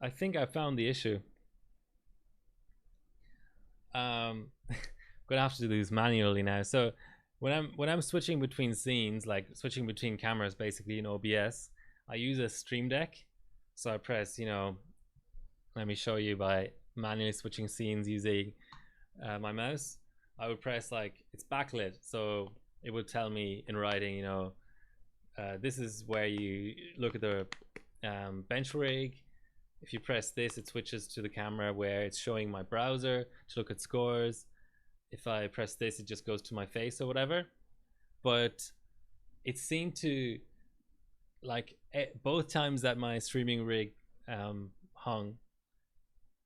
I think I found the issue. I'm gonna have to do this manually now. So when I'm switching between scenes, like switching between cameras, basically in OBS, I use a Stream Deck. So I press, let me show you by manually switching scenes using my mouse. I would press like it's backlit, so it would tell me in writing, this is where you look at the bench rig. If you press this, it switches to the camera where it's showing my browser to look at scores. If I press this, it just goes to my face or whatever. But it seemed to, like, both times that my streaming rig hung,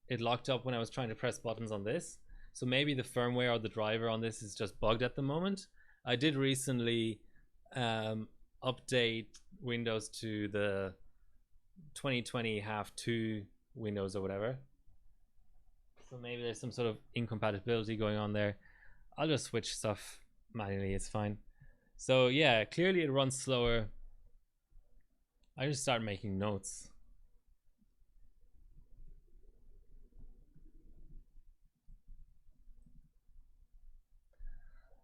it locked up when I was trying to press buttons on this. So maybe the firmware or the driver on this is just bugged at the moment. I did recently update Windows to the 2020 H2 Windows or whatever. So maybe there's some sort of incompatibility going on there. I'll just switch stuff manually, it's fine. So yeah, clearly it runs slower. I just start making notes.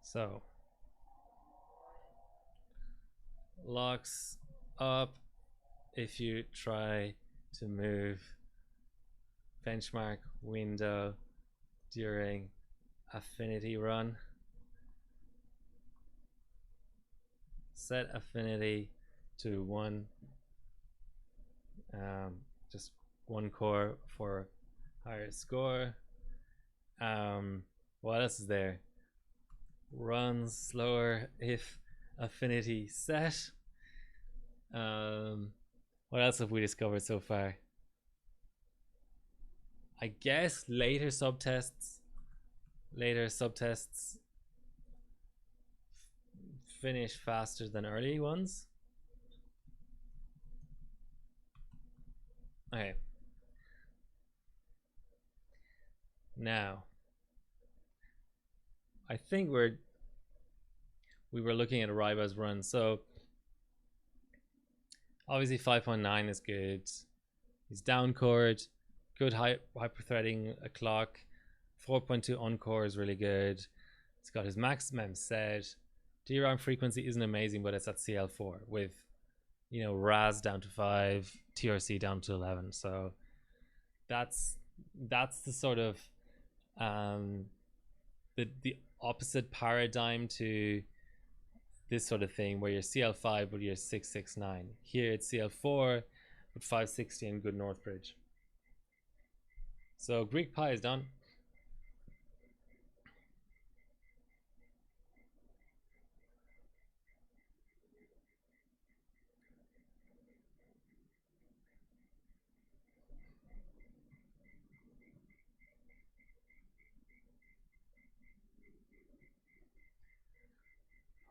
So locks up if you try to move benchmark window during affinity run. Set affinity to 1, just 1 core for higher score. What else is there? Runs slower if affinity set. What else have we discovered so far? I guess later subtests finish faster than early ones. Okay. Now, I think we were looking at Ariba's run. So obviously 5.9 is good. He's down cored, good hyperthreading a clock. 4.2 on core is really good. It's got his maximum set. DRAM frequency isn't amazing, but it's at CL4 with, RAS down to 5, TRC down to 11. So that's the sort of the opposite paradigm to this sort of thing, where you're CL5 but you're 669. Here it's CL4 with 560 and good Northbridge. So Greek Pi is done.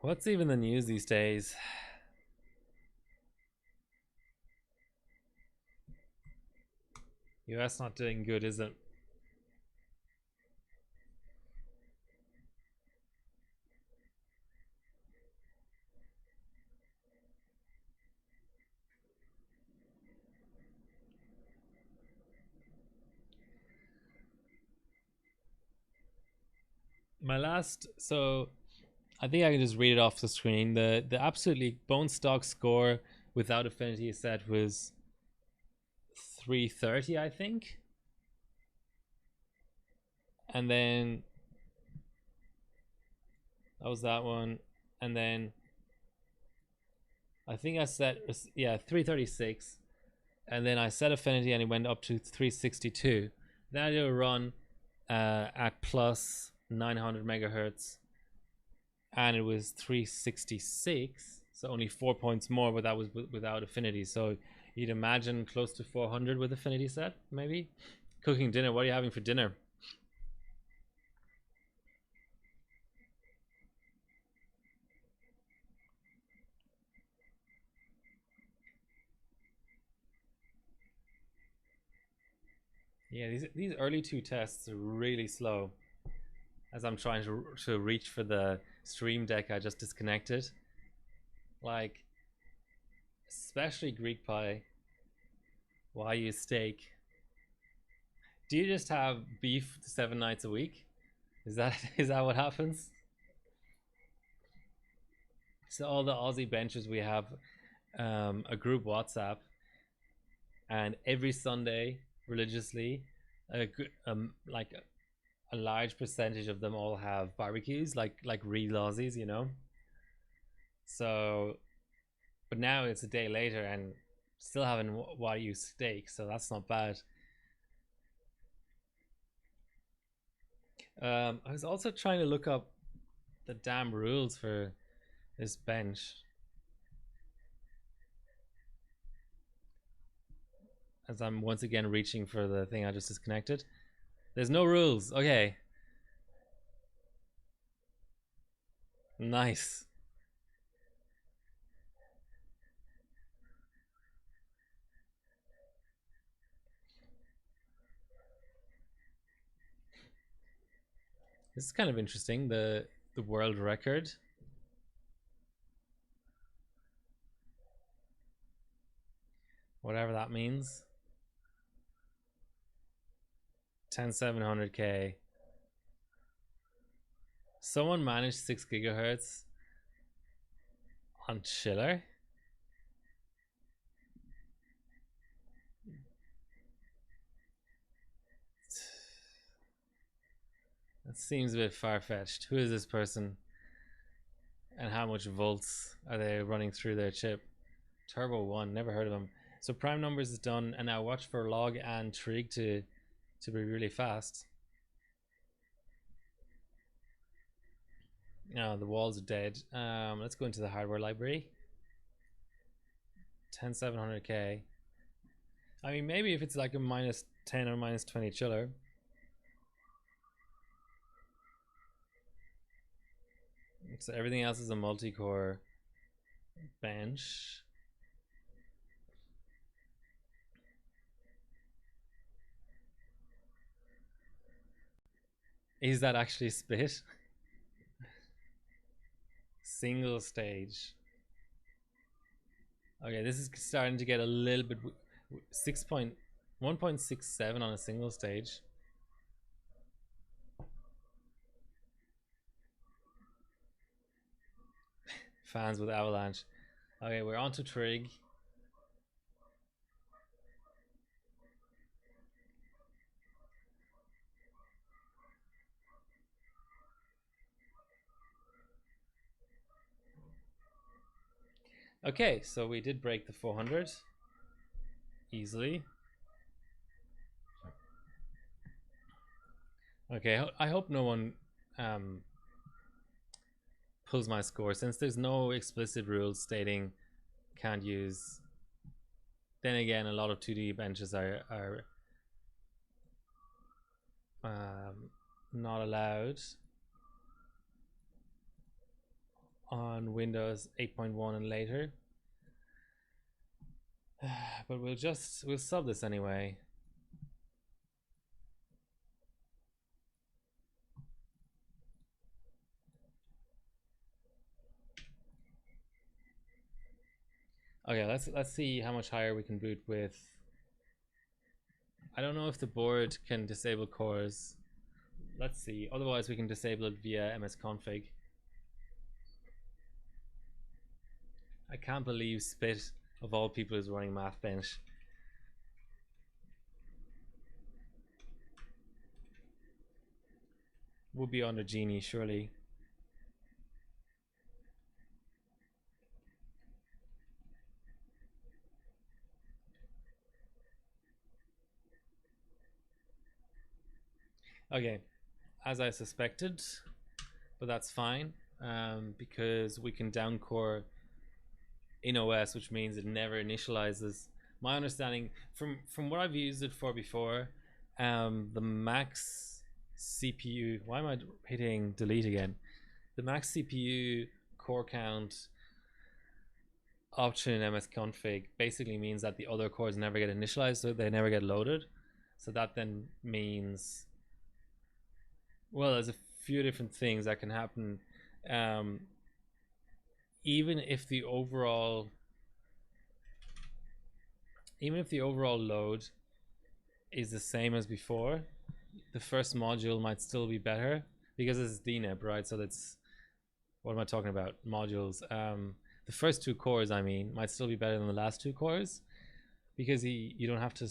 What's even the news these days? US not doing good, is it? So I think I can just read it off the screen. The absolutely bone stock score without affinity set was 330, I think. And then that was that one. And then I think I set 336. And then I set affinity and it went up to 362. Then I did a run at plus 900 megahertz. And it was 366, so only 4 points more, but that was without affinity. So you'd imagine close to 400 with affinity set, maybe. Cooking dinner. What are you having for dinner? Yeah, these early two tests are really slow, as I'm trying to reach for the Stream Deck I just disconnected. Like, especially Greek Pi. Why you steak? Do you just have beef 7 nights a week? Is that what happens? So all the Aussie benchers, we have a group WhatsApp, and every Sunday religiously, like a large percentage of them all have barbecues, like real Aussies, you know. So, but now it's a day later and still having Wagyu steak, so that's not bad. I was also trying to look up the damn rules for this bench, as I'm once again reaching for the thing I just disconnected. There's no rules. Okay. Nice. This is kind of interesting. The world record. Whatever that means. 10700K. Someone managed 6 gigahertz on Chiller. That seems a bit far-fetched. Who is this person? And how much volts are they running through their chip? Turbo 1, never heard of them. So prime numbers is done, and now watch for log and trig to be really fast. No, the walls are dead. Let's go into the hardware library. 10700K. I mean, maybe if it's like a minus 10 or minus 20 chiller. So everything else is a multi-core bench. Is that actually spit? Single stage. Okay, this is starting to get a little bit 1.67 on a single stage. Fans with avalanche. Okay, we're on to trig. Okay, so we did break the 400 easily. Okay, I hope no one pulls my score, since there's no explicit rules stating can't use. Then again, a lot of 2D benches are not allowed on Windows 8.1 and later. But we'll sub this anyway. Okay, let's see how much higher we can boot with. I don't know if the board can disable cores. Let's see. Otherwise, we can disable it via msconfig. I can't believe Spit, of all people, is running MathBench. Would be under Genie, surely. Okay, as I suspected, but that's fine, because we can downcore in OS, which means it never initializes. My understanding from what I've used it for before, the max CPU, why am I hitting delete again? The max CPU core count option in msconfig basically means that the other cores never get initialized, so they never get loaded. So that then means, well, there's a few different things that can happen. Even if the overall even if the overall load is the same as before, the first module might still be better because it's DNIP, right? So that's, what am I talking about? Modules. The first two cores, I mean, might still be better than the last two cores because you don't have to.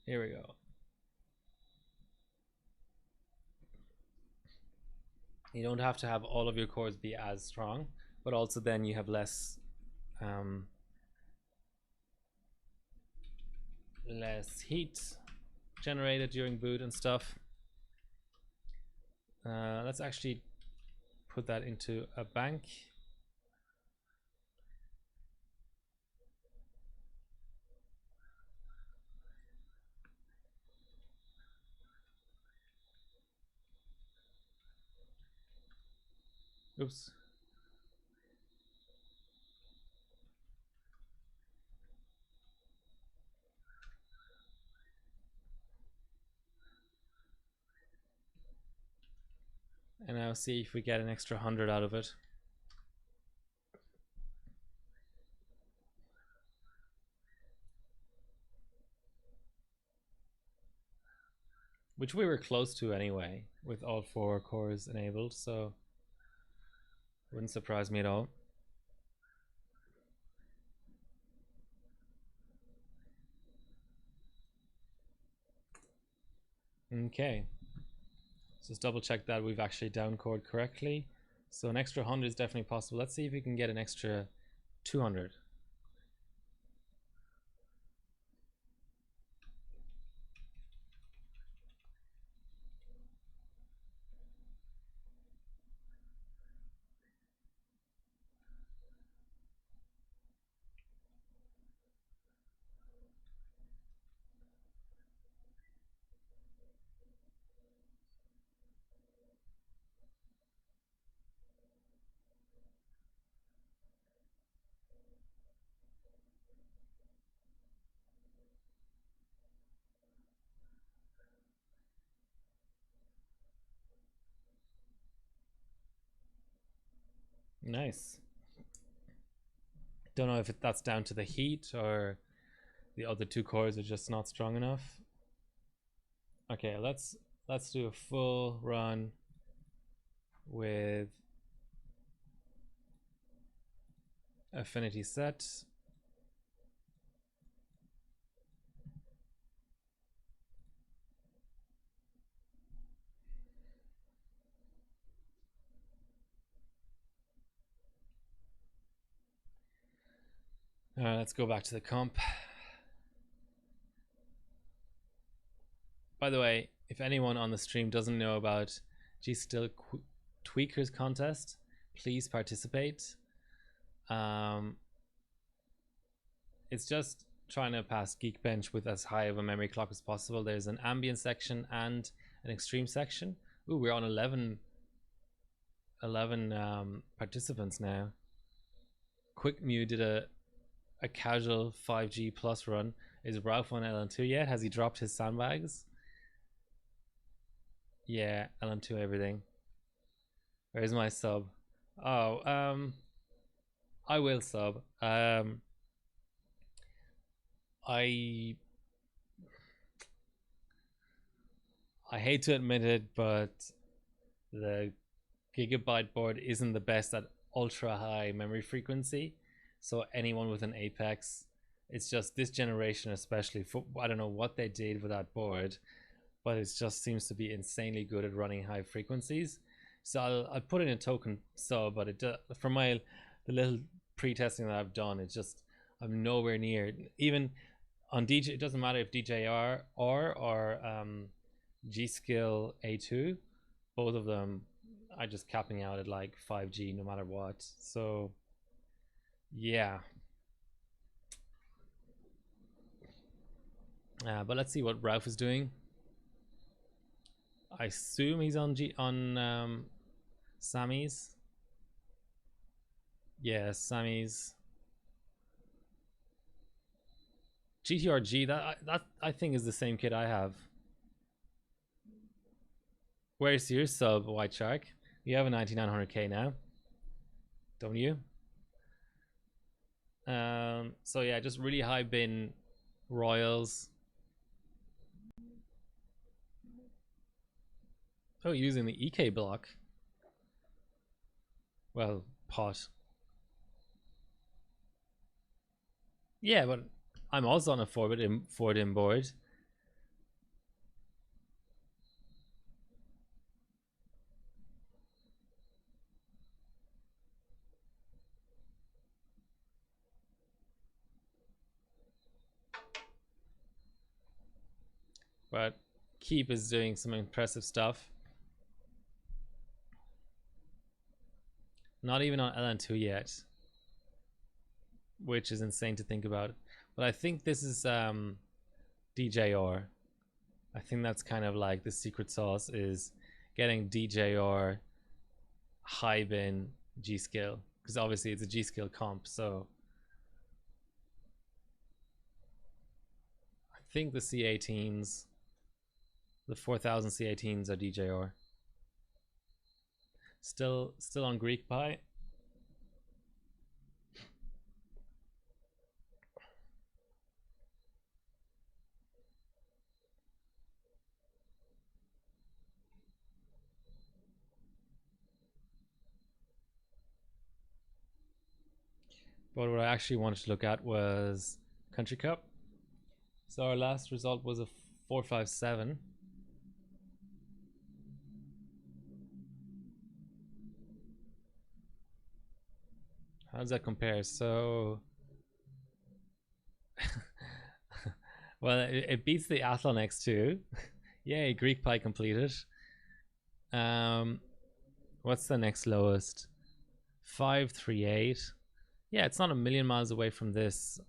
Here we go. You don't have to have all of your cores be as strong, but also then you have less less heat generated during boot and stuff. Let's actually put that into a bank. Oops. And now see if we get an extra 100 out of it. Which we were close to anyway, with all 4 cores enabled, so wouldn't surprise me at all. Okay, so just double check that we've actually downcored correctly. So an extra 100 is definitely possible. Let's see if we can get an extra 200. Nice. Don't know if that's down to the heat or the other 2 cores are just not strong enough. Okay, let's do a full run with affinity set. Let's go back to the comp. By the way, if anyone on the stream doesn't know about G-Still Tweakers contest, please participate. It's just trying to pass Geekbench with as high of a memory clock as possible. There's an ambient section and an extreme section. Ooh, we're on 11 participants now. Quick Mew did a casual 5G plus run. Is Ralph on LN2 yet? Has he dropped his sandbags? Yeah, LN2 everything. Where's my sub? Oh, I will sub. I hate to admit it, but the Gigabyte board isn't the best at ultra high memory frequency. So anyone with an Apex, it's just this generation especially, I don't know what they did with that board, but it just seems to be insanely good at running high frequencies. So I'll put in a token sub, but it from the little pre-testing that I've done, it's just, I'm nowhere near. Even on DJ, it doesn't matter if DJR or G-Skill A2, both of them are just capping out at like 5G no matter what. So yeah. But let's see what Ralph is doing. I assume he's on Sammy's. Yeah, Sammy's. GTRG, that I think is the same kit I have. Where's your sub, White Shark? You have a 9900K now, don't you? So yeah, just really high bin royals. Oh, using the EK block. Well, pot. Yeah, but I'm also on a forward in board. But Keep is doing some impressive stuff. Not even on LN2 yet, which is insane to think about. But I think this is DJR. I think that's kind of like the secret sauce is getting DJR high bin G skill, because obviously it's a G skill comp. So I think the C18s, the 4000 C18s are DJR. Still on Greek Pie. But what I actually wanted to look at was Country Cup. So our last result was a 457. How does that compare? So, well, it beats the Athlon X2. Yay, Greek Pie completed. What's the next lowest? 538. Yeah, it's not a million miles away from this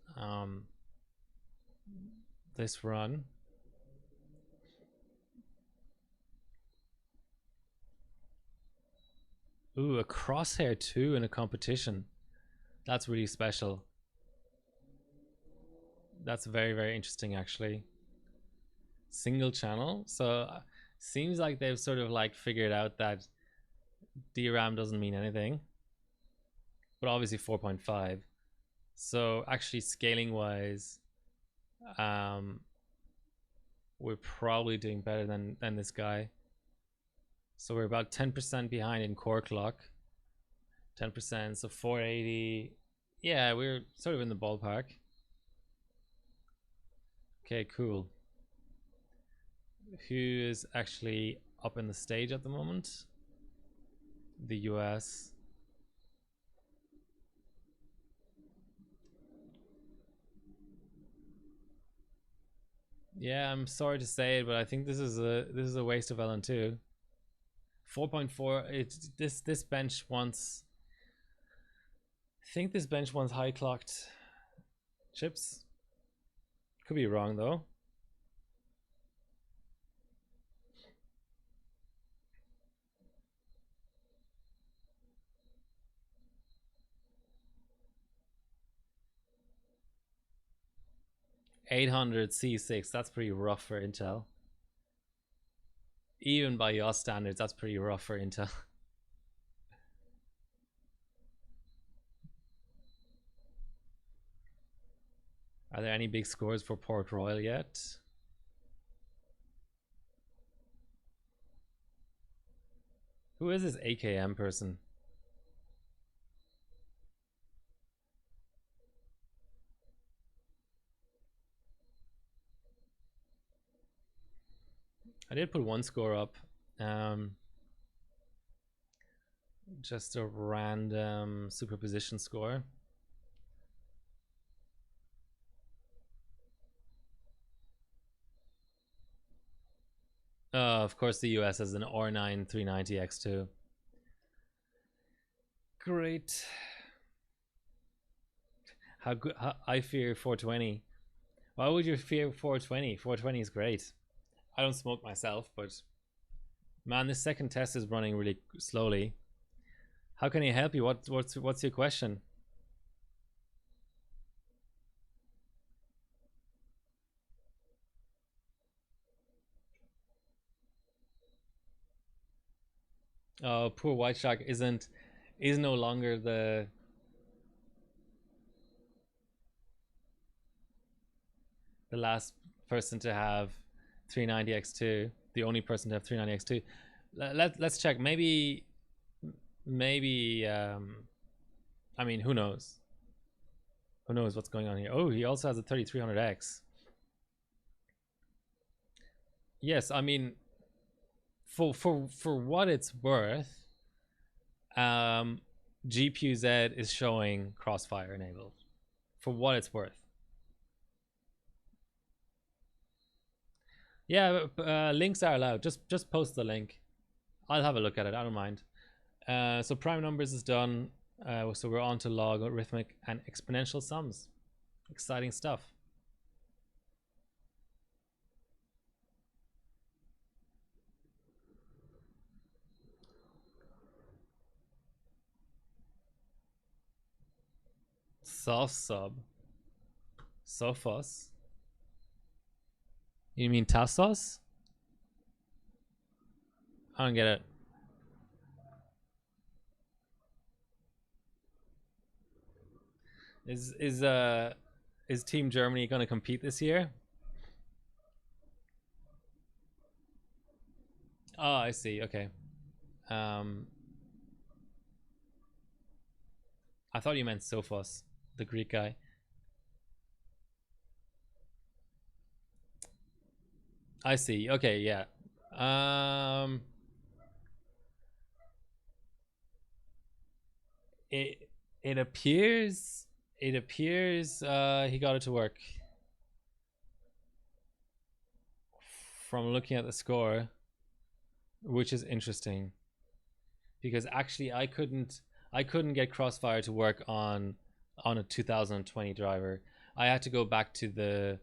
this run. Ooh, a crosshair too in a competition. That's really special. That's very, very interesting actually. Single channel. So seems like they've sort of like figured out that DRAM doesn't mean anything. But obviously 4.5. So actually scaling wise, we're probably doing better than this guy. So we're about 10% behind in core clock. 10%, so 480. Yeah, we're sort of in the ballpark. Okay, cool. Who is actually up in the stage at the moment? The US. Yeah, I'm sorry to say it, but I think this is a waste of LN2. 4.4. It's this bench wants. I think this bench wants high clocked chips. Could be wrong though. $800 C6. That's pretty rough for Intel. Even by your standards, that's pretty rough for Intel. Are there any big scores for Port Royal yet? Who is this AKM person? I did put one score up. Just a random superposition score. Of course, the US has an R9 390X2. Great. How good? I fear 420. Why would you fear 420? 420 is great. I don't smoke myself, but man, this second test is running really slowly. How can he help you? What's your question? Oh, poor White Shark is no longer the the last person to have 390x2, the only person to have 390x2. Let's check. Maybe I mean, who knows? Who knows what's going on here? Oh, he also has a 3300X. Yes, I mean, for what it's worth, GPU-Z is showing Crossfire enabled. For what it's worth. Yeah, links are allowed. Just post the link. I'll have a look at it. I don't mind. So prime numbers is done. So we're on to logarithmic and exponential sums. Exciting stuff. Soft sub. Sophos. You mean Tassos? I don't get it. Is Team Germany going to compete this year? Oh, I see. Okay. I thought you meant Sophos, the Greek guy. I see. Okay, yeah. It appears he got it to work. From looking at the score, which is interesting. Because actually I couldn't get Crossfire to work on a 2020 driver. I had to go back to the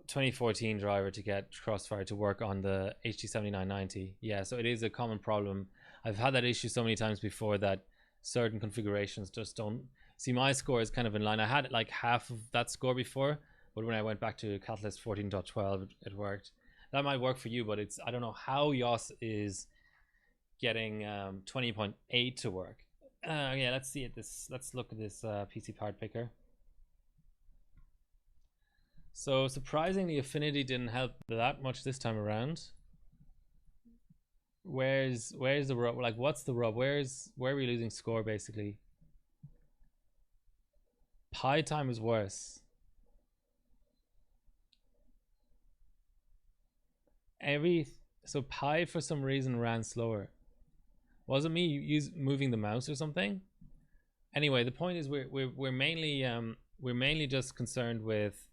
2014 driver to get Crossfire to work on the HD7990. Yeah, so it is a common problem. I've had that issue so many times before that certain configurations just don't see. My score is kind of in line. I had like half of that score before, but when I went back to Catalyst 14.12, it worked. That might work for you, but it's, I don't know how YOS is getting 20.8 to work. Yeah, let's see at this. Let's look at this PC part picker. So surprisingly, Affinity didn't help that much this time around. Where's the rub? Like, what's the rub? Where are we losing score basically? Pi time is worse. So Pi for some reason ran slower. Was it me moving the mouse or something? Anyway, the point is we're mainly just concerned with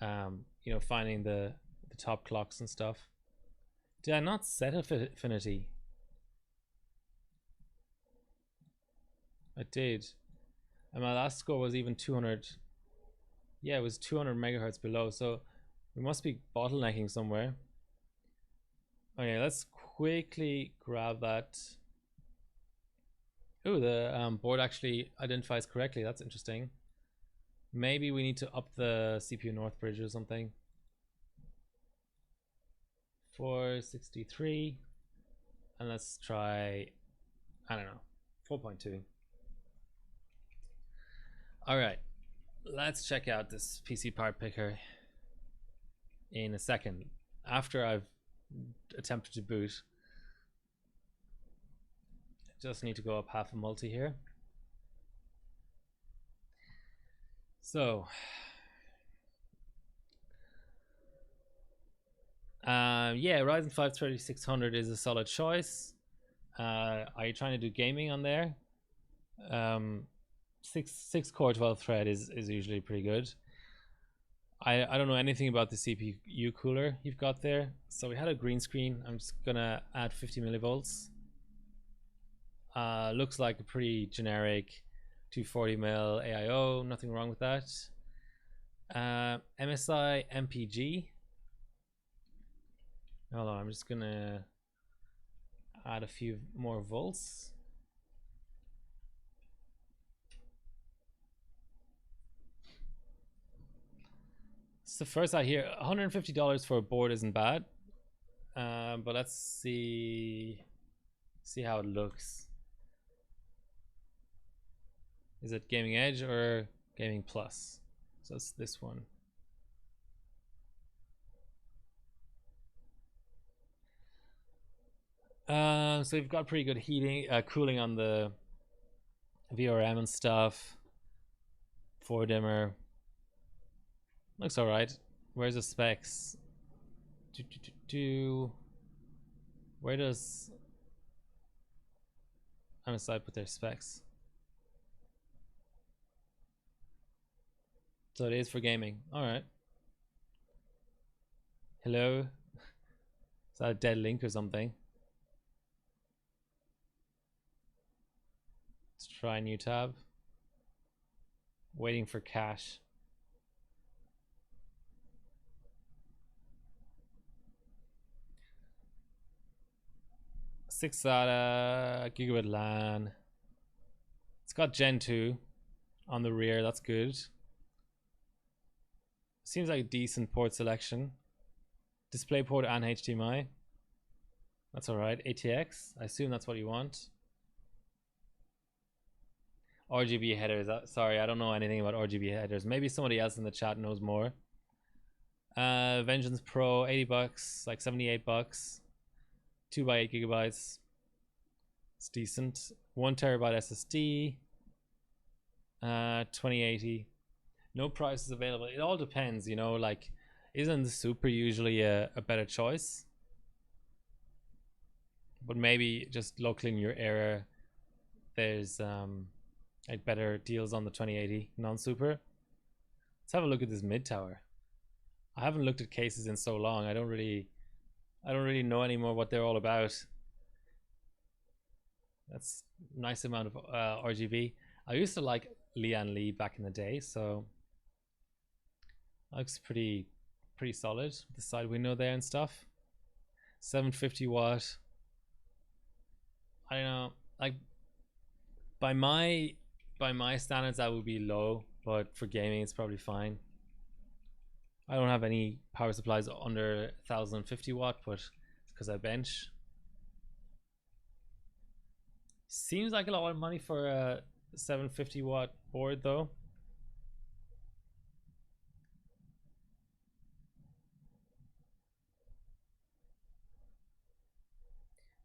you know, finding the top clocks and stuff. Did I not set affinity? I did. And my last score was even 200. Yeah, it was 200 megahertz below. So we must be bottlenecking somewhere. Okay, let's quickly grab that. Oh, the board actually identifies correctly. That's interesting. Maybe we need to up the CPU North bridge or something. 463. And let's try, I don't know, 4.2. All right, let's check out this PC part picker in a second after I've attempted to boot. Just need to go up half a multi here. So yeah, Ryzen 5 3600 is a solid choice. Are you trying to do gaming on there? 6 core 12 thread is usually pretty good. I don't know anything about the CPU cooler you've got there. So we had a green screen. I'm just gonna add 50 millivolts. Looks like a pretty generic 240 mil AIO. Nothing wrong with that. MSI MPG. Hold on, I'm just gonna add a few more volts. It's the first I hear. $150 for a board isn't bad, but let's see how it looks. Is it Gaming Edge or Gaming Plus. So it's this one. So we've got pretty good heating, cooling on the VRM and stuff. 4 dimmer. Looks alright. Where's the specs? Where does MSI put their specs? So it is for gaming. Alright. Hello? Is that a dead link or something? Let's try a new tab. Waiting for cache. 6 SATA, gigabit LAN. It's got Gen 2 on the rear, that's good. Seems like a decent port selection. DisplayPort and HDMI. That's alright. ATX, I assume that's what you want. RGB headers. Sorry, I don't know anything about RGB headers. Maybe somebody else in the chat knows more. Vengeance Pro, $80, like $78. 2x8 gigabytes. It's decent. 1 terabyte SSD. 2080. No prices available. It all depends, you know, like, isn't the Super usually a better choice? But maybe just locally in your area, there's like better deals on the 2080 non-Super. Let's have a look at this mid tower. I haven't looked at cases in so long. I don't really know anymore what they're all about. That's a nice amount of RGB. I used to like Lian Li back in the day, so looks pretty solid. The side window there and stuff. 750 watt. I don't know, like by my standards that would be low, but for gaming it's probably fine. I don't have any power supplies under 1050 watt, but it's because I bench. Seems like a lot of money for a 750 watt board though.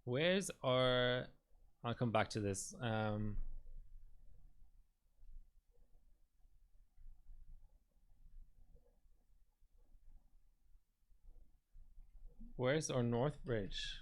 Where's our, I'll come back to this. Where's our North Bridge?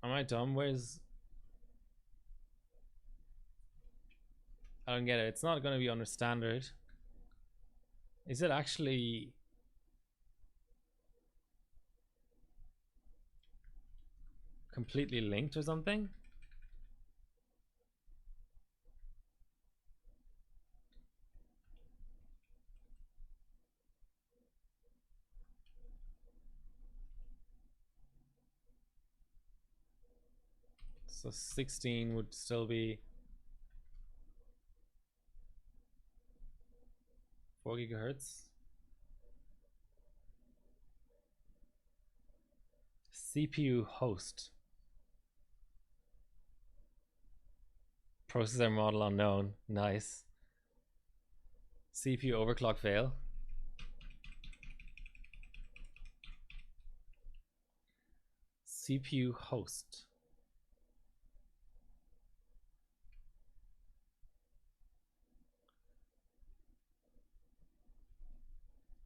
Am I dumb? Where's, I don't get it. It's not going to be under standard. Is it actually completely linked or something? So 16 would still be 4 gigahertz. CPU host. Processor model unknown. Nice. CPU overclock fail. CPU host.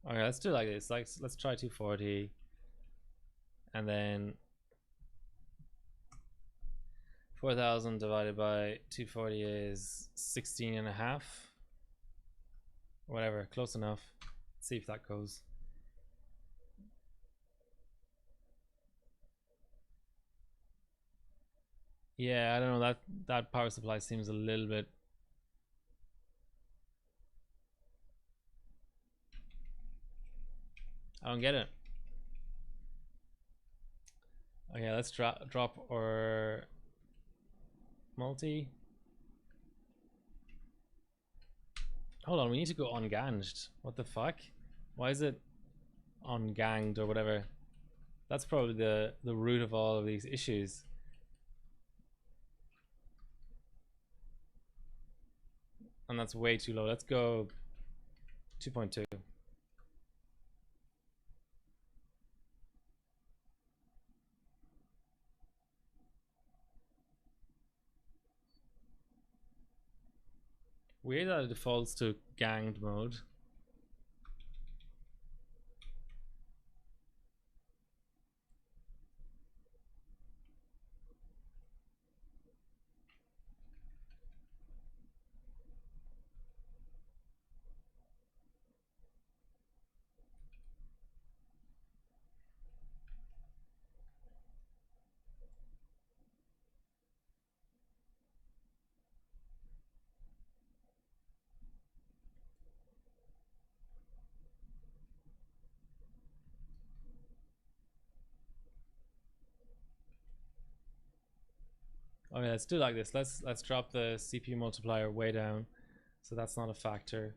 Okay, let's do like this. Like, let's try 240, and then 4,000 divided by 240 is 16 and a half. Whatever, close enough. Let's see if that goes. Yeah, I don't know, that power supply seems a little bit. I don't get it. Okay, let's drop our multi. Hold on, we need to go unganged. What the fuck? Why is it unganged or whatever? That's probably the root of all of these issues. And that's way too low. Let's go 2.2. Weird that it defaults to ganged mode. Okay, let's do like this. Let's drop the CPU multiplier way down, so that's not a factor.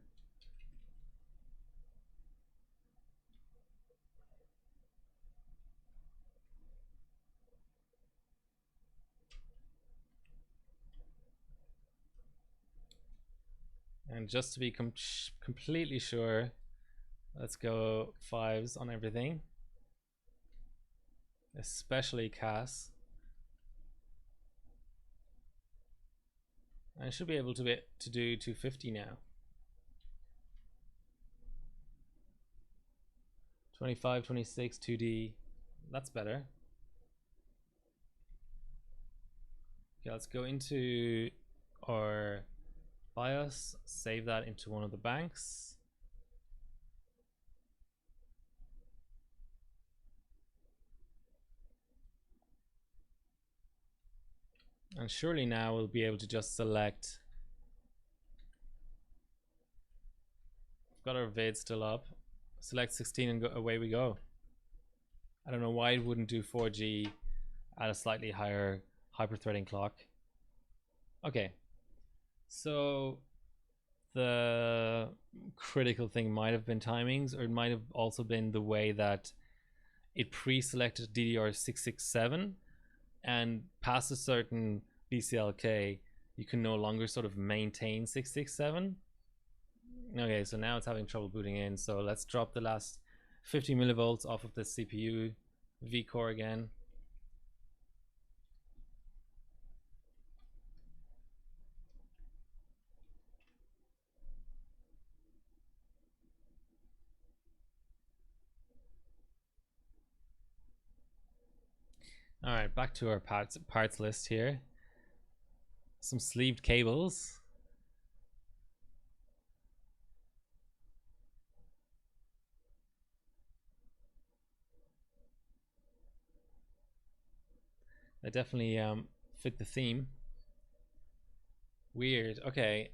And just to be completely sure, let's go 5s on everything, especially CAS. I should be able to do 250 now. 25, 26, 2D. That's better. Okay, let's go into our BIOS, save that into one of the banks. And surely now we'll be able to just select. We've got our vid still up. Select 16 and away we go. I don't know why it wouldn't do 4G at a slightly higher hyper-threading clock. Okay, so the critical thing might have been timings, or it might have also been the way that it pre-selected DDR667, and past a certain BCLK you can no longer sort of maintain 667. Okay, so now it's having trouble booting in, so let's drop the last 50 millivolts off of the CPU V-core again. All right, back to our parts list here. Some sleeved cables. They definitely fit the theme. Weird. Okay,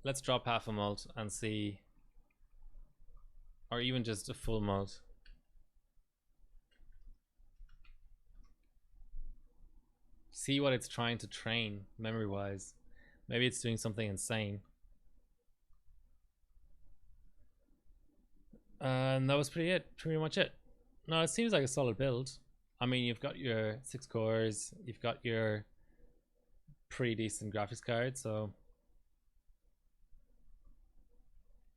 let's drop half a mult and see, or even just a full mult. See what it's trying to train memory wise. Maybe it's doing something insane. And that was pretty much it. No, it seems like a solid build. I mean, you've got your 6 cores, you've got your pretty decent graphics card, so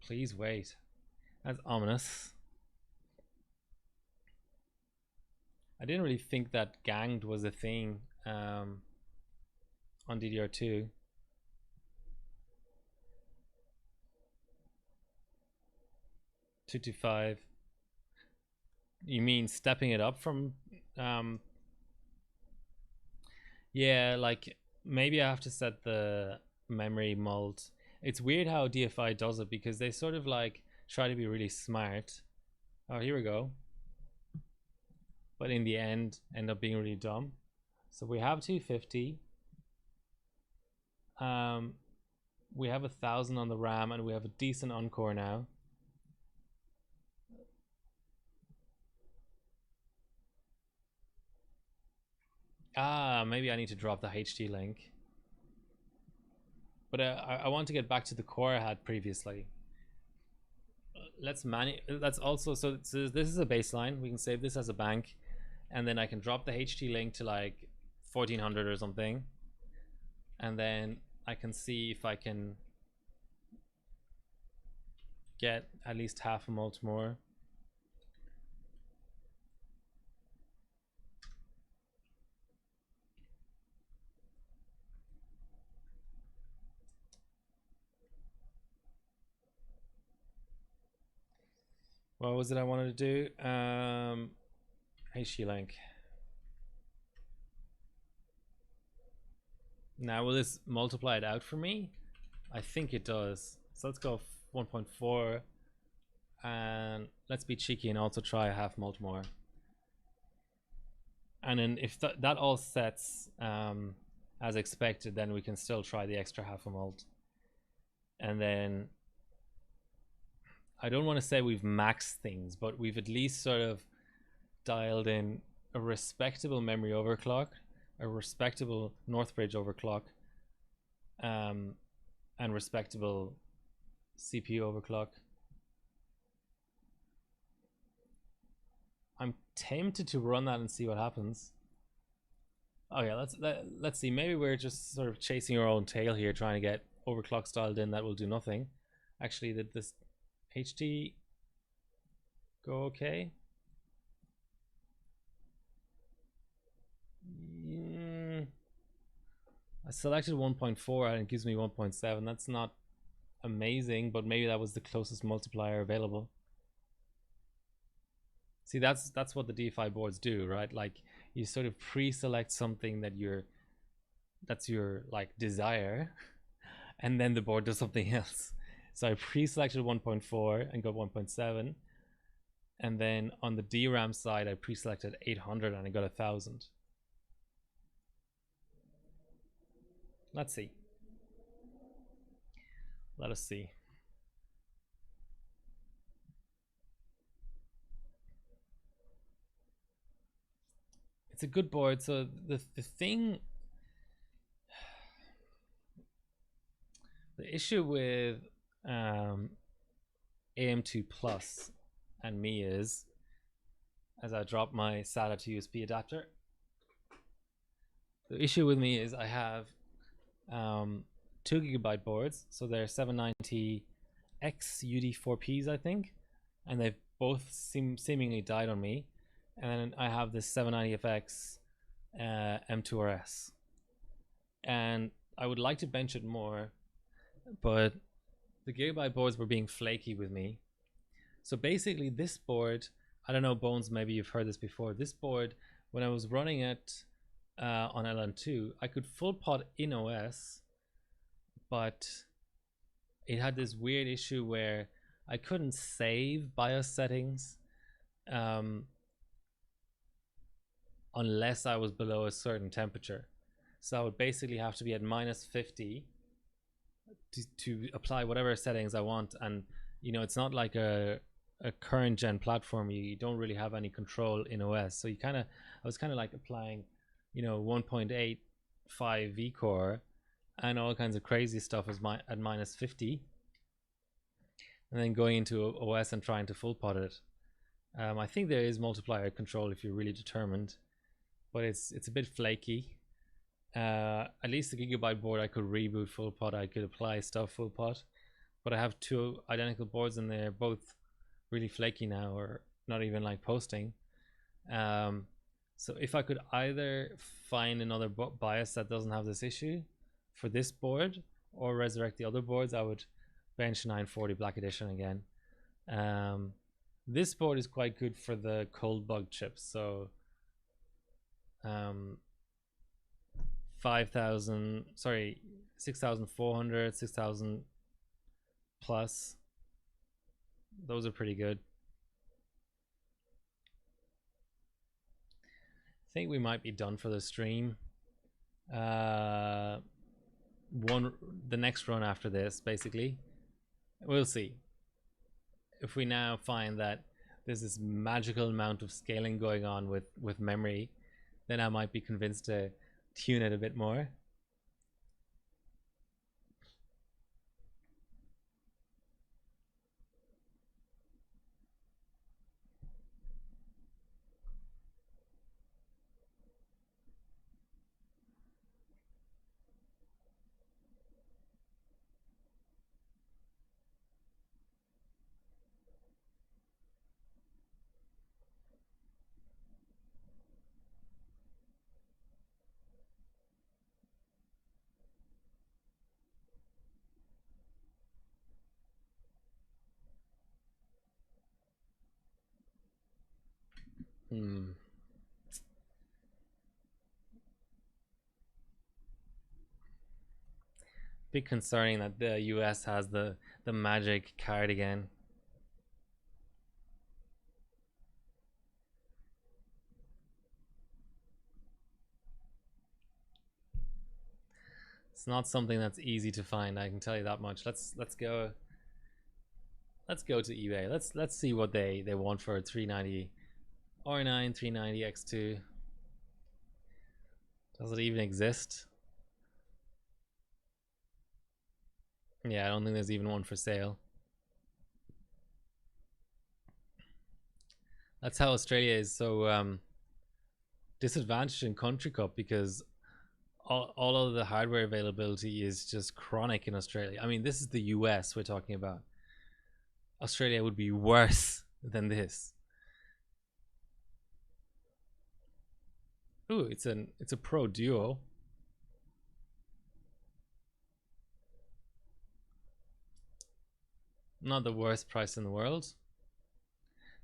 please wait. That's ominous. I didn't really think that ganged was a thing on DDR2. Two to 5. You mean stepping it up from yeah, like maybe I have to set the memory mult. It's weird how DFI does it, because they sort of like try to be really smart. Oh, here we go. But in the end up being really dumb. So we have 250. We have 1,000 on the RAM, and we have a decent encore now. Maybe I need to drop the HD link. But I want to get back to the core I had previously. Let's also, so this is a baseline. We can save this as a bank, and then I can drop the HT link to like 1400 or something, and then I can see if I can get at least half a mult more. What was it I wanted to do? HT link. Now will this multiply it out for me? I think it does. So let's go 1.4, and let's be cheeky and also try a half mult more. And then if that all sets as expected, then we can still try the extra half a mult. And then I don't want to say we've maxed things, but we've at least sort of dialed in a respectable memory overclock, a respectable Northbridge overclock, and respectable CPU overclock. I'm tempted to run that and see what happens. Oh yeah, let's see. Maybe we're just sort of chasing our own tail here, trying to get overclocks dialed in that will do nothing. Actually, did this HT go okay? I selected 1.4 and it gives me 1.7. That's not amazing, but maybe that was the closest multiplier available. See, that's what the DeFi boards do, right? Like you sort of pre-select something that's your like desire, and then the board does something else. So I pre-selected 1.4 and got 1.7, and then on the DRAM side I pre-selected 800 and I got 1000. Let's see. Let us see. It's a good board. So the thing, the issue with AM2 Plus and me is, as I drop my SATA to USB adapter, the issue with me is I have 2 GB boards, so they're 790X UD4Ps, I think, and they've both seemingly died on me. And then I have this 790FX M2RS, and I would like to bench it more, but the Gigabyte boards were being flaky with me. So basically this board, I don't know, Bones, maybe you've heard this before, this board, when I was running it on LN2, I could full pot in OS, but it had this weird issue where I couldn't save BIOS settings unless I was below a certain temperature. So I would basically have to be at -50 to apply whatever settings I want. And you know, it's not like a current gen platform. You don't really have any control in OS. So I was kind of like applying, you know, 1.85 vCore and all kinds of crazy stuff at -50, and then going into OS and trying to full pot it. I think there is multiplier control if you're really determined, but it's a bit flaky. At least the Gigabyte board I could reboot full pot, I could apply stuff full pot, but I have 2 identical boards and they're both really flaky now, or not even like posting. So if I could either find another BIOS that doesn't have this issue for this board, or resurrect the other boards, I would bench 940 Black Edition again. This board is quite good for the cold bug chips, so 6,400, 6,000 plus, those are pretty good. I think we might be done for the stream. The next run after this, basically, we'll see. If we now find that there's this magical amount of scaling going on with memory, then I might be convinced to tune it a bit more. Bit concerning that the US has the magic card again. It's not something that's easy to find, I can tell you that much. Let's go to eBay. Let's see what they want for a 390 R9 390 X2. Does it even exist? Yeah, I don't think there's even one for sale. That's how Australia is so disadvantaged in Country Cup, because all of the hardware availability is just chronic in Australia. I mean, this is the US we're talking about. Australia would be worse than this. Ooh, it's a Pro Duo. Not the worst price in the world.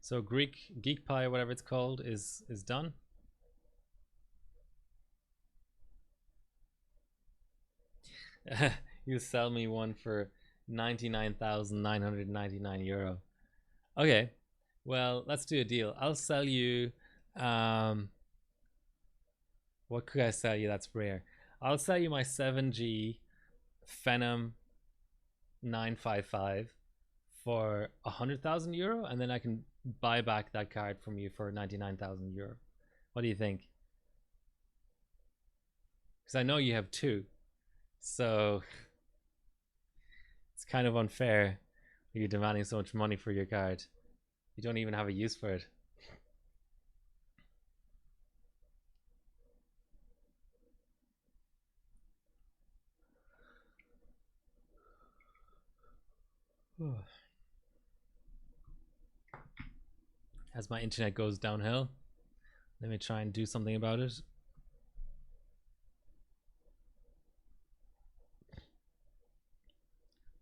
So Geek Pie, whatever it's called, is done. You sell me one for 99,999 euro. Okay, well, let's do a deal. I'll sell you what could I sell you that's rare? I'll sell you my 7G Phenom 955 for 100,000 euro, and then I can buy back that card from you for 99,000 euro. What do you think? Because I know you have two, so it's kind of unfair. You're demanding so much money for your card. You don't even have a use for it. As my internet goes downhill, let me try and do something about it.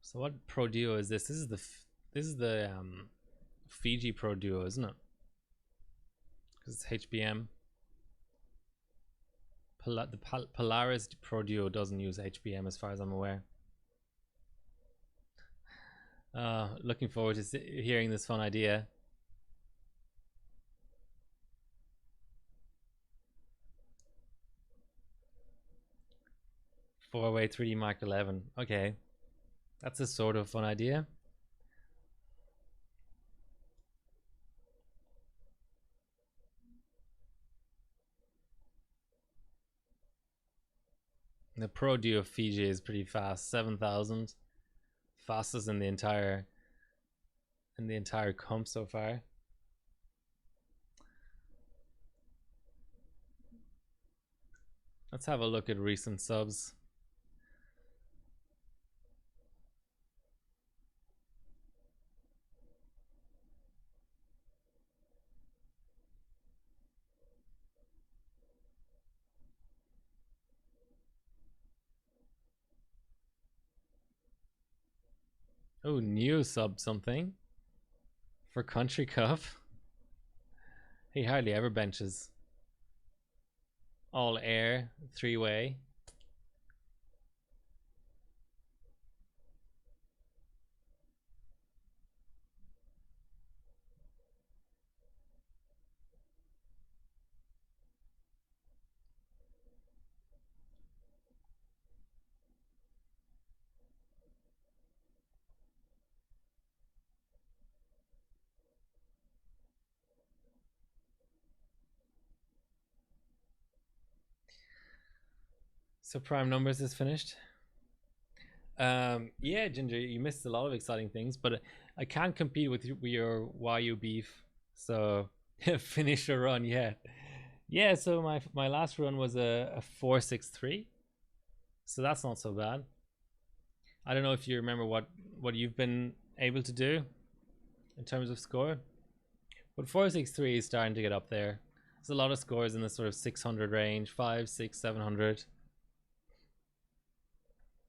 So what Pro Duo is this? This is the Fiji Pro Duo, isn't it? Because it's HBM. The Polaris Pro Duo doesn't use HBM as far as I'm aware. Looking forward to hearing this fun idea. Four-way 3D Mark 11. Okay, that's a sort of fun idea. The Pro Duo Fiji is pretty fast, 7,000, fastest in the entire comp so far. Let's have a look at recent subs. Oh, new sub something for Country Cup. He hardly ever benches. All air, three-way. So prime numbers is finished. Yeah, Ginger, you missed a lot of exciting things, but I can't compete with your YU beef. So finish your run, yeah. Yeah, so my last run was a 463. So that's not so bad. I don't know if you remember what you've been able to do in terms of score. But 463 is starting to get up there. There's a lot of scores in the sort of 600 range, 5, 6, 700.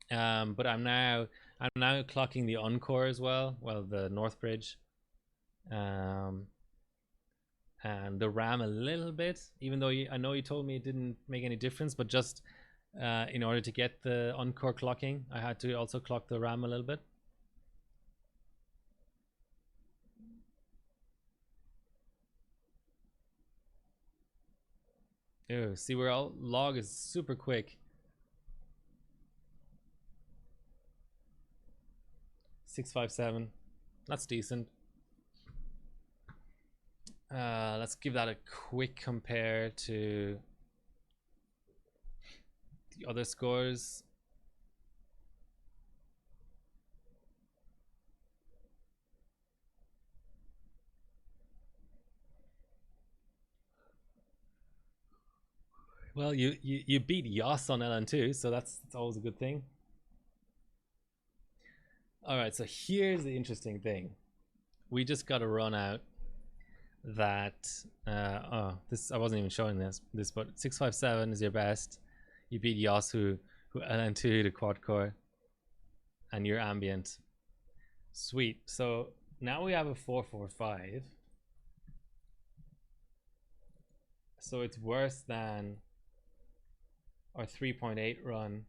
But I'm now clocking the Encore as well. Well, the North Bridge, and the RAM a little bit. Even though I know you told me it didn't make any difference, but just in order to get the Encore clocking, I had to also clock the RAM a little bit. Ew, see, where all log is super quick. 657. That's decent. Let's give that a quick compare to the other scores. Well, you beat Yas on LN2, so that's always a good thing. All right, so here's the interesting thing. We just got a run out that this I wasn't even showing this, but 657 is your best. You beat Yas who LN2 to quad core, and you're ambient. Sweet. So now we have a 445. So it's worse than our 3.8 run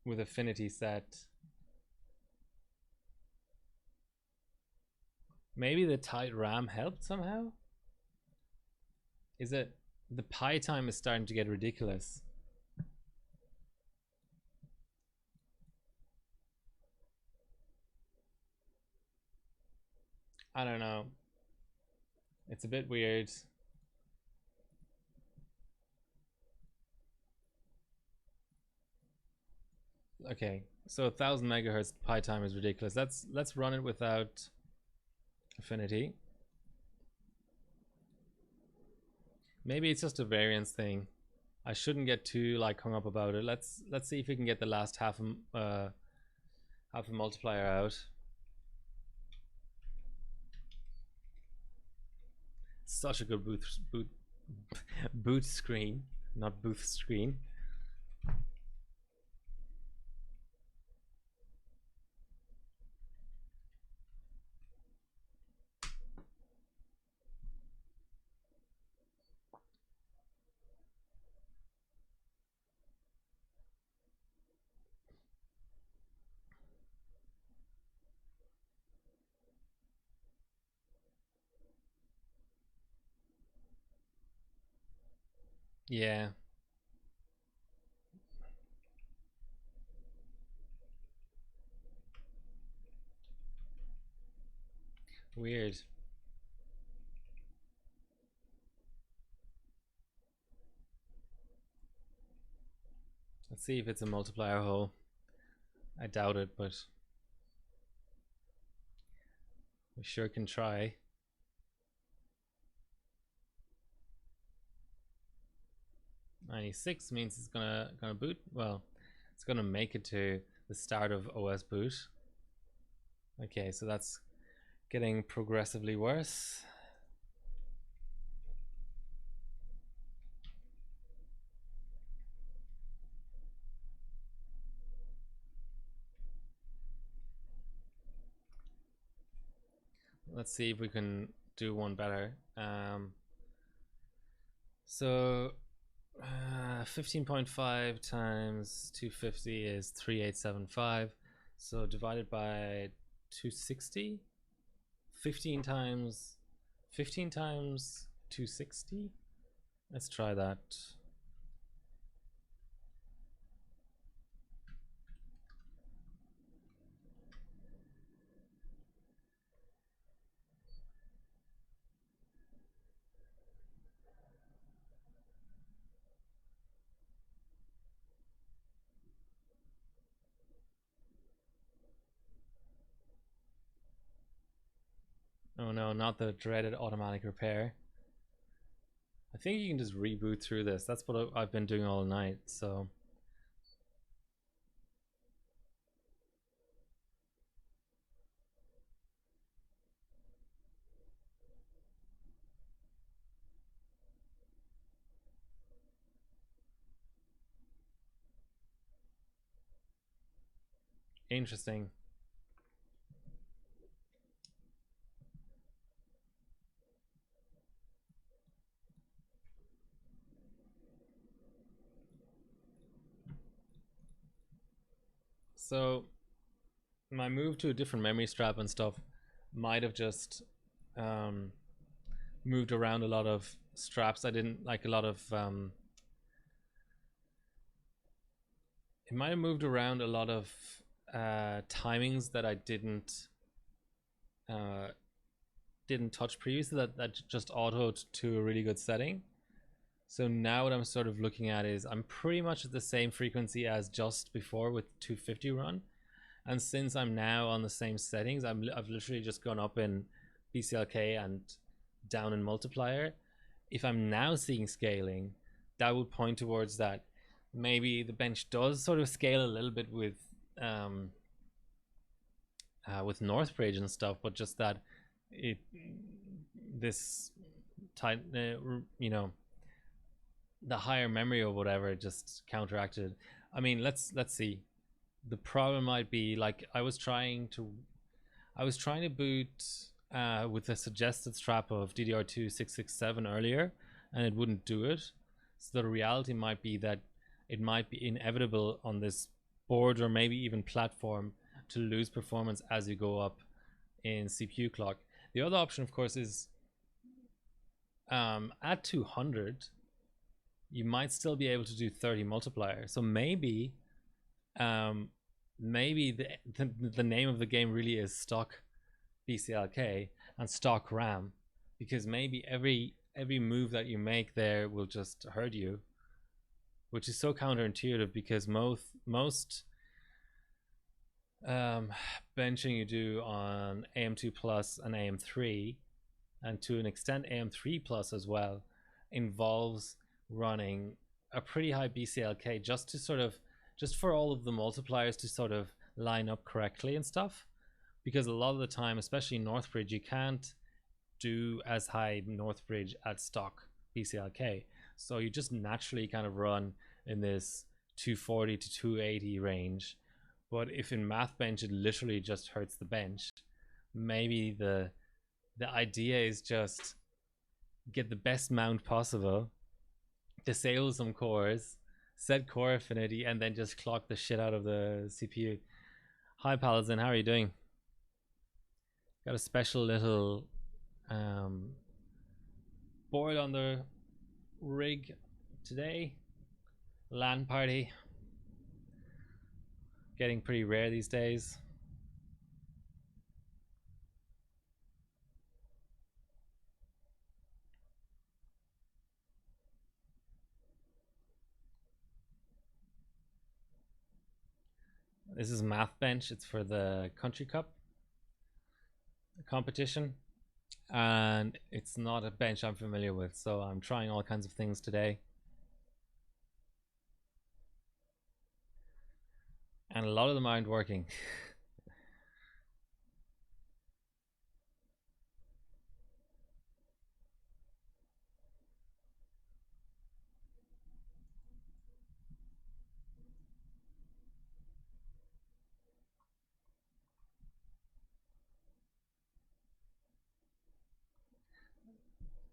with affinity set. Maybe the tight RAM helped somehow? Is it the pi time is starting to get ridiculous? I don't know. It's a bit weird. Okay, so 1000 megahertz pi time is ridiculous. Let's run it without affinity. Maybe it's just a variance thing. I shouldn't get too like hung up about it. Let's see if we can get the last half a multiplier out. Such a good boot screen, not booth screen. Yeah. Weird. Let's see if it's a multiplier hole. I doubt it, but we sure can try. .96 means it's gonna boot. Well, it's gonna make it to the start of OS boot. Okay, so that's getting progressively worse. Let's see if we can do one better. So 15.5 times 250 is 3875. So divided by 260, 15 times 260. Let's try that. Oh no, not the dreaded automatic repair. I think you can just reboot through this. That's what I've been doing all night, so. Interesting. So my move to a different memory strap and stuff might have just um, moved around a lot of straps. I didn't like a lot of it might have moved around a lot of timings that I uh, didn't touch previously, that just autoed to a really good setting. So now what I'm sort of looking at is I'm pretty much at the same frequency as just before with 250 run. And since I'm now on the same settings, I've literally just gone up in BCLK and down in multiplier. If I'm now seeing scaling, that would point towards that maybe the bench does sort of scale a little bit with Northbridge and stuff, but just that it this tight, the higher memory or whatever just counteracted. I mean, let's see. The problem might be like I was trying to boot with a suggested strap of DDR2 667 earlier, and it wouldn't do it. So the reality might be that it might be inevitable on this board or maybe even platform to lose performance as you go up in CPU clock. The other option, of course, is at 200, you might still be able to do 30 multiplier. So maybe the name of the game really is stock BCLK and stock RAM, because maybe every move that you make there will just hurt you, which is so counterintuitive because most benching you do on AM2 Plus and AM3, and to an extent AM3 Plus as well, involves running a pretty high BCLK just for all of the multipliers to sort of line up correctly and stuff. Because a lot of the time, especially in Northbridge, you can't do as high Northbridge at stock BCLK. So you just naturally kind of run in this 240 to 280 range. But if in math bench it literally just hurts the bench, maybe the idea is just get the best mount possible, disable some cores, set core affinity, and then just clock the shit out of the CPU. Hi Paladin, how are you doing? Got a special little board on the rig today. LAN party. Getting pretty rare these days. This is Math Bench. It's for the Country Cup competition, and it's not a bench I'm familiar with, so I'm trying all kinds of things today. And a lot of them aren't working.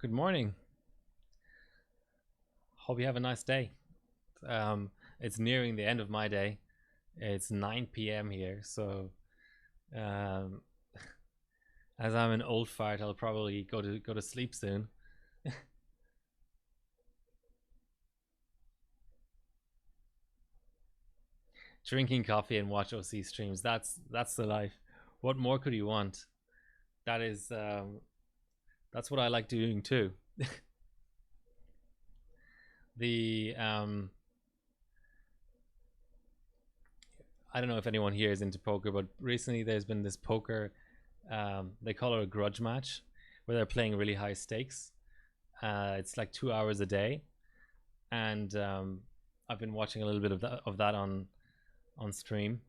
Good morning. Hope you have a nice day. It's nearing the end of my day. It's 9 p.m. here, so as I'm an old fart, I'll probably go to sleep soon. Drinking coffee and watch OC streams. That's the life. What more could you want? That is that's what I like doing too. The I don't know if anyone here is into poker, but recently there's been this poker, they call it a grudge match, where they're playing really high stakes. It's like 2 hours a day, and I've been watching a little bit of that on stream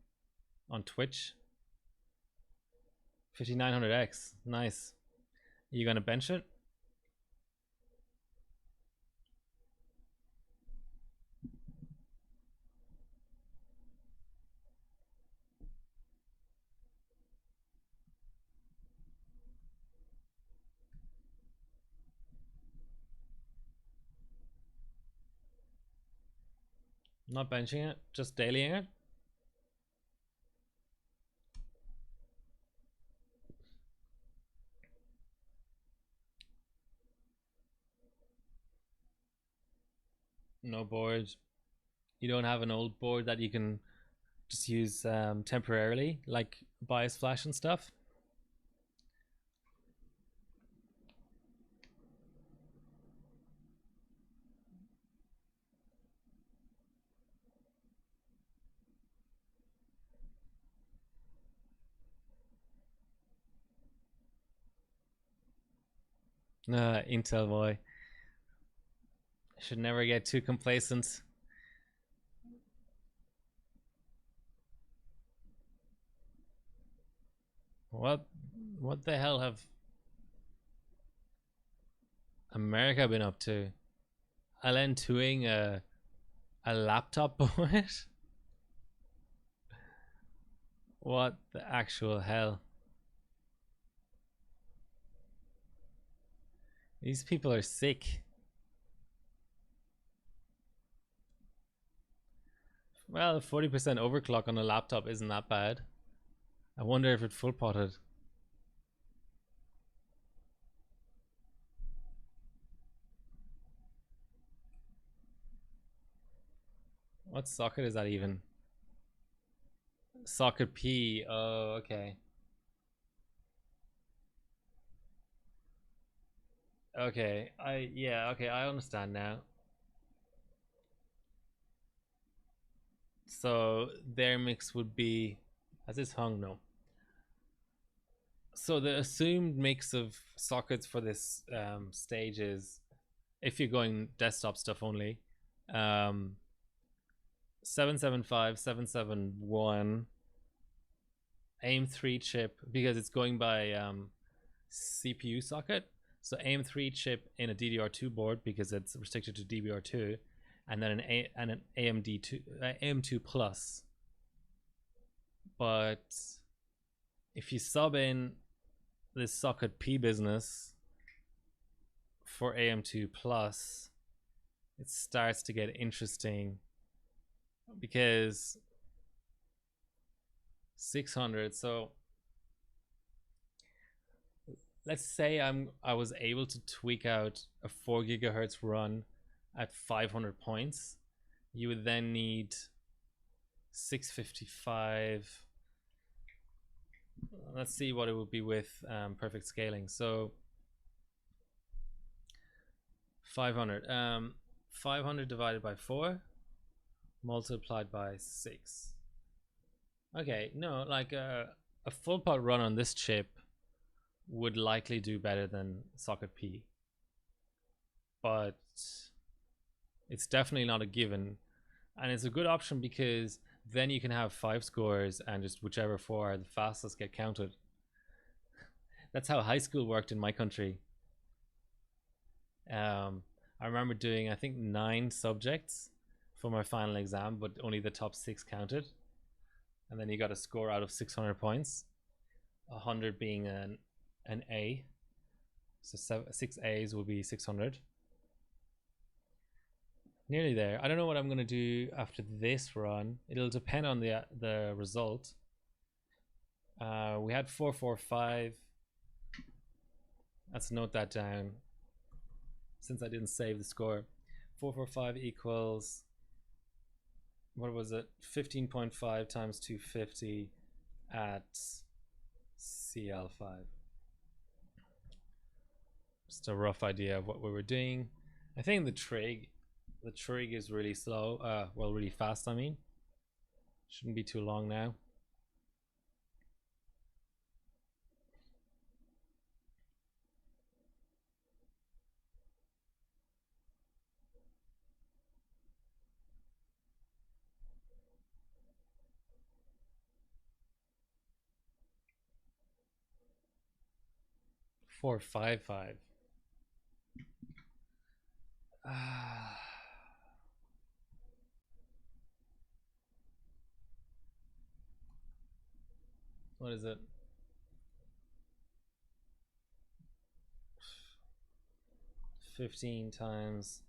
on Twitch. 5900x, nice. Are you gonna bench it? Not benching it, just dailying it. No board. You don't have an old board that you can just use temporarily, like bias flash and stuff? Intel boy. Should never get too complacent. What the hell have America been up to? Alan Tuing a laptop board? What the actual hell? These people are sick. Well, 40% overclock on a laptop isn't that bad. I wonder if it full potted. What socket is that even? Socket P. Oh, okay. Okay, okay, I understand now. So their mix would be, has this hung? No. So the assumed mix of sockets for this stage is, if you're going desktop stuff only, 775, 771, AIM3 chip, because it's going by CPU socket. So AIM3 chip in a DDR2 board because it's restricted to DDR2, and then an AM2 plus. But if you sub in this socket P business for AM2 plus, it starts to get interesting, because 600. So let's say I was able to tweak out a 4 gigahertz run at 500 points. You would then need 655. Let's see what it would be with perfect scaling. So 500. 500 divided by 4 multiplied by 6. Okay, no, like a full pot run on this chip would likely do better than socket P, but it's definitely not a given, and it's a good option because then you can have 5 scores and just whichever 4 are the fastest get counted. That's how high school worked in my country. I remember doing, I think, 9 subjects for my final exam, but only the top 6 counted, and then you got a score out of 600 points, 100 being an A. So 6 A's will be 600. Nearly there. I don't know what I'm going to do after this run. It'll depend on the result. We had 445. Let's note that down, since I didn't save the score. 445 equals, what was it? 15.5 times 250 at CL5. Just a rough idea of what we were doing. I think the trig is really slow. Well, really fast, I mean. Shouldn't be too long now. 455. Ah, what is it? 15 times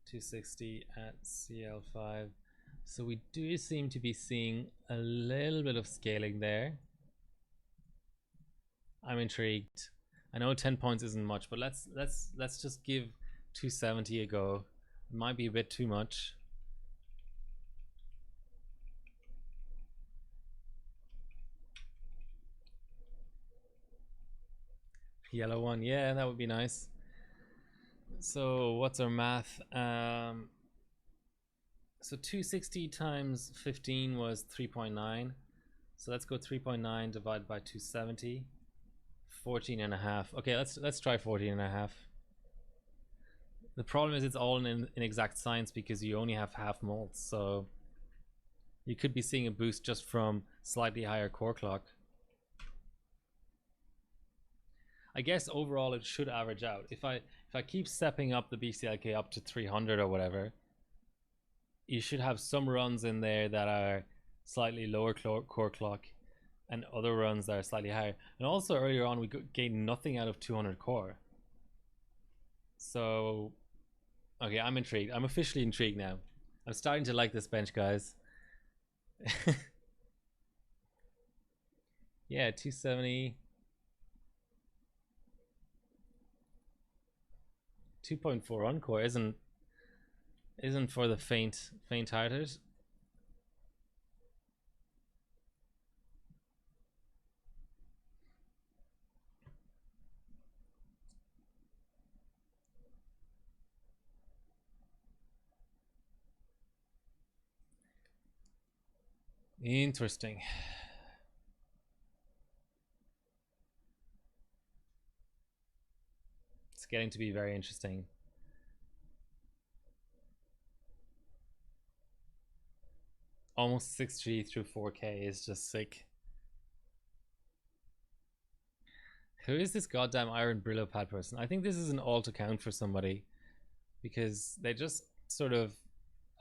260 at CL5. So we do seem to be seeing a little bit of scaling there. I'm intrigued. I know 10 points isn't much, but let's just give 270 a go. It might be a bit too much. Yellow one, yeah, that would be nice. So what's our math? So 260 times 15 was 3.9. So let's go 3.9 divided by 270. 14 and a half. Okay, let's try 14 and a half. The problem is it's all in exact science because you only have half moles, so you could be seeing a boost just from slightly higher core clock. I guess overall it should average out. If I keep stepping up the BCLK up to 300 or whatever, you should have some runs in there that are slightly lower core clock and other runs that are slightly higher. And also earlier on we gained nothing out of 200 core. So okay, I'm intrigued. I'm officially intrigued now. I'm starting to like this bench, guys. Yeah, 270. 2.4 encore isn't for the faint-hearted. Interesting. It's getting to be very interesting. Almost 6G through 4K is just sick. Who is this goddamn Iron Brillo pad person? I think this is an alt account for somebody because they just sort of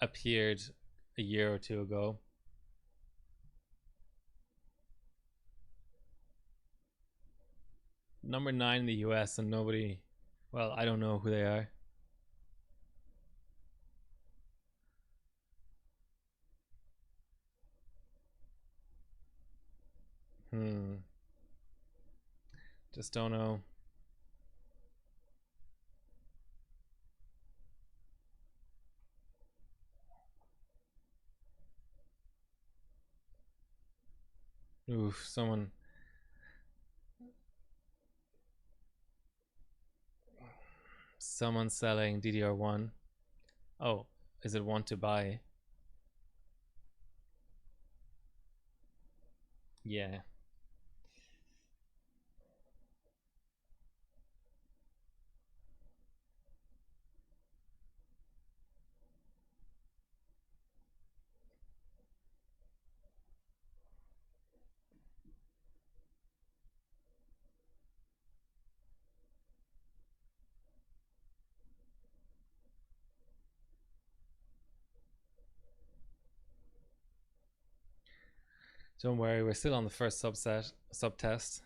appeared a year or two ago. Number 9 in the US and nobody, well, I don't know who they are. Just don't know. Oof, someone selling DDR1. Oh, is it one to buy? Yeah. Don't worry, we're still on the first subtest.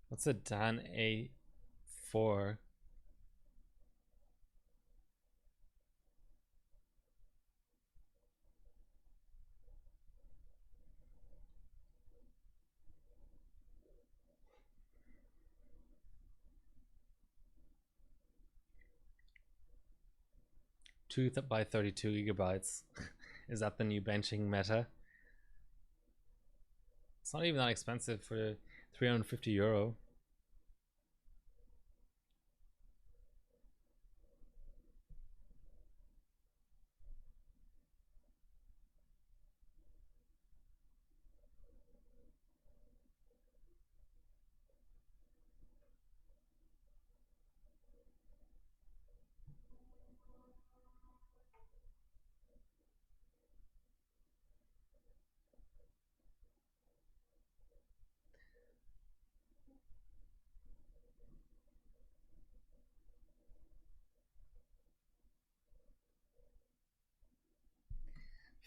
What's a Dan A4? Two by 32 gigabytes. Is that the new benching meta? It's not even that expensive for €350.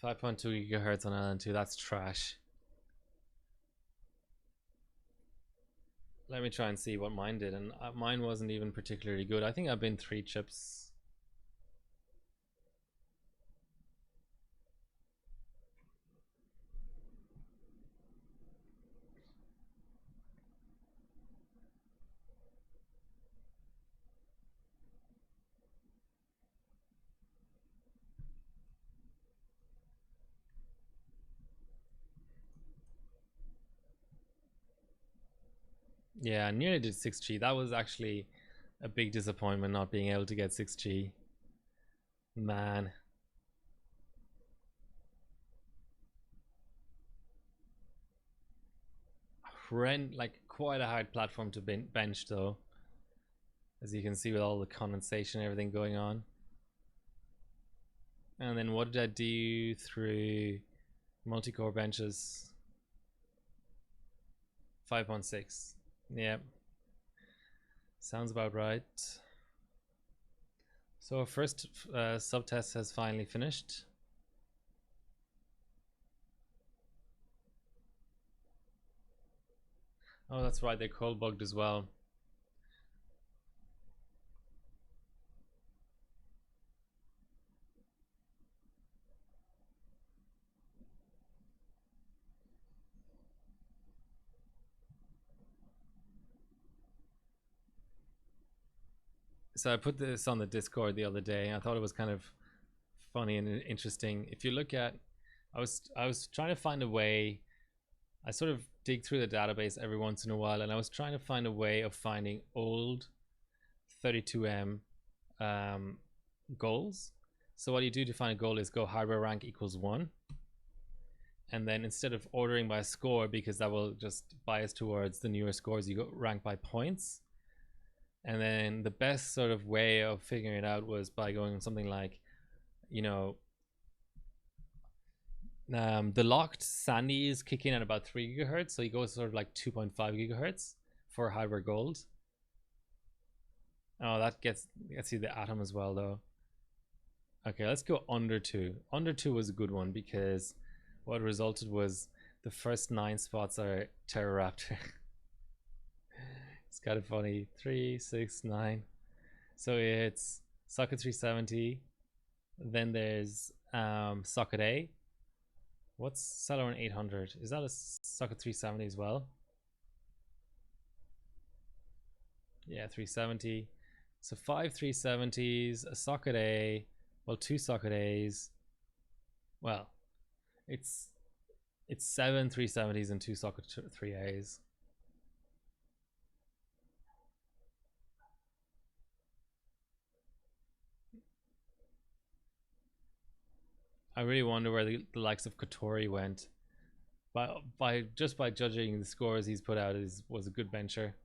5.2 gigahertz on LN2. That's trash. Let me try and see what mine did, and mine wasn't even particularly good. I think I've been 3 chips. Yeah, I nearly did 6G. That was actually a big disappointment not being able to get 6G. Man. Like quite a hard platform to bench though. As you can see with all the condensation and everything going on. And then what did I do through multi-core benches? 5.6. Yep. Sounds about right. So our first subtest has finally finished. Oh, that's right, they're cold bugged as well. So I put this on the Discord the other day, and I thought it was kind of funny and interesting. If you look at, I was trying to find a way. I sort of dig through the database every once in a while, and I was trying to find a way of finding old 32M goals. So what you do to find a goal is go hardware rank equals 1, and then instead of ordering by score, because that will just bias towards the newer scores, you go rank by points. And then the best sort of way of figuring it out was by going something like, you know, the locked Sandies kick in at about 3 gigahertz, so you go sort of like 2.5 gigahertz for hardware gold. Oh, that gets you the atom as well though. Okay, let's go under 2. Under 2 was a good one because what resulted was the first 9 spots are Terroraptor. It's kind of funny. 3, 6, 9. So it's socket 370. Then there's socket A. What's Celeron 800? Is that a socket 370 as well? Yeah, 370. So 5 370s, a socket A, well, 2 socket A's. Well, it's 7 370s and 2 socket 3A's. I really wonder where the likes of Kotori went. By just by judging the scores he's put out, was a good bencher.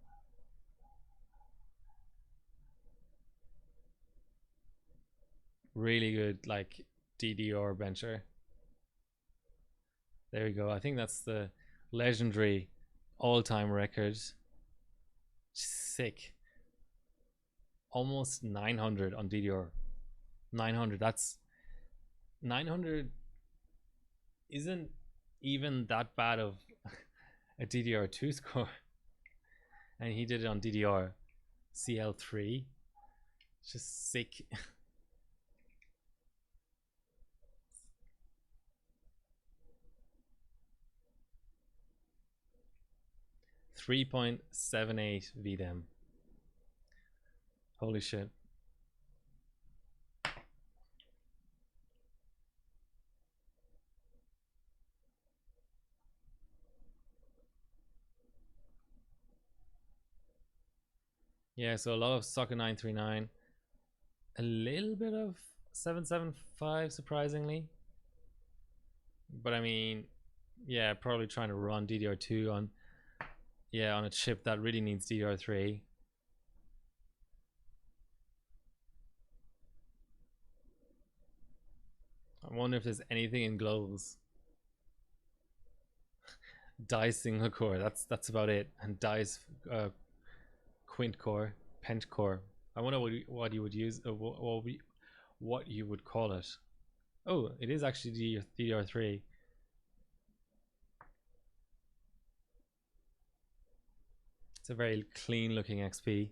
Really good, like DDR bencher. There we go. I think that's the legendary all-time record. Sick. Almost 900 on DDR. 900. That's 900 isn't even that bad of a DDR2 score. And he did it on DDR CL3. It's just sick. 3.78 VDEM. Holy shit. Yeah, so a lot of socket 939, a little bit of 775 surprisingly. But I mean, yeah, probably trying to run DDR2 on a chip that really needs DDR3. I wonder if there's anything in globals. Dice single core, that's about it. And Dice quint core, pent core. I wonder what you would use, what you would call it. Oh, it is actually DDR3. It's a very clean looking XP.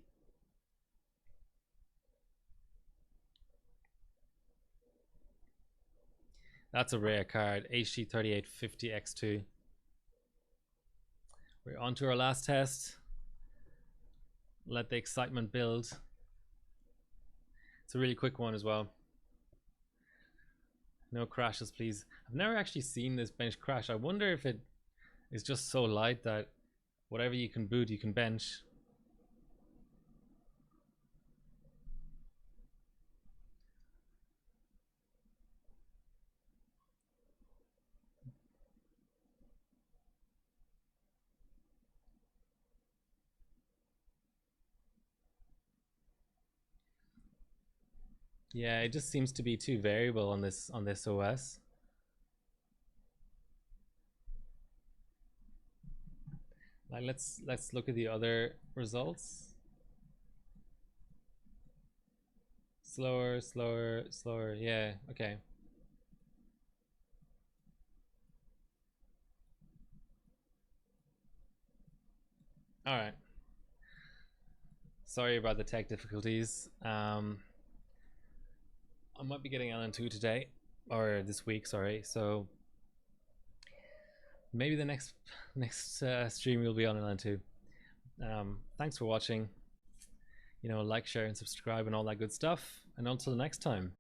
That's a rare card, HD3850X2. We're on to our last test. Let the excitement build. It's a really quick one as well. No crashes, please. I've never actually seen this bench crash. I wonder if it is just so light that whatever you can boot, you can bench. Yeah, it just seems to be too variable on this OS. Like let's look at the other results. Slower, slower, slower. Yeah, okay. All right. Sorry about the tech difficulties. I might be getting LN2 today, or this week, sorry. So maybe the next stream will be on LN2. Thanks for watching. Like, share, and subscribe, and all that good stuff. And until next time.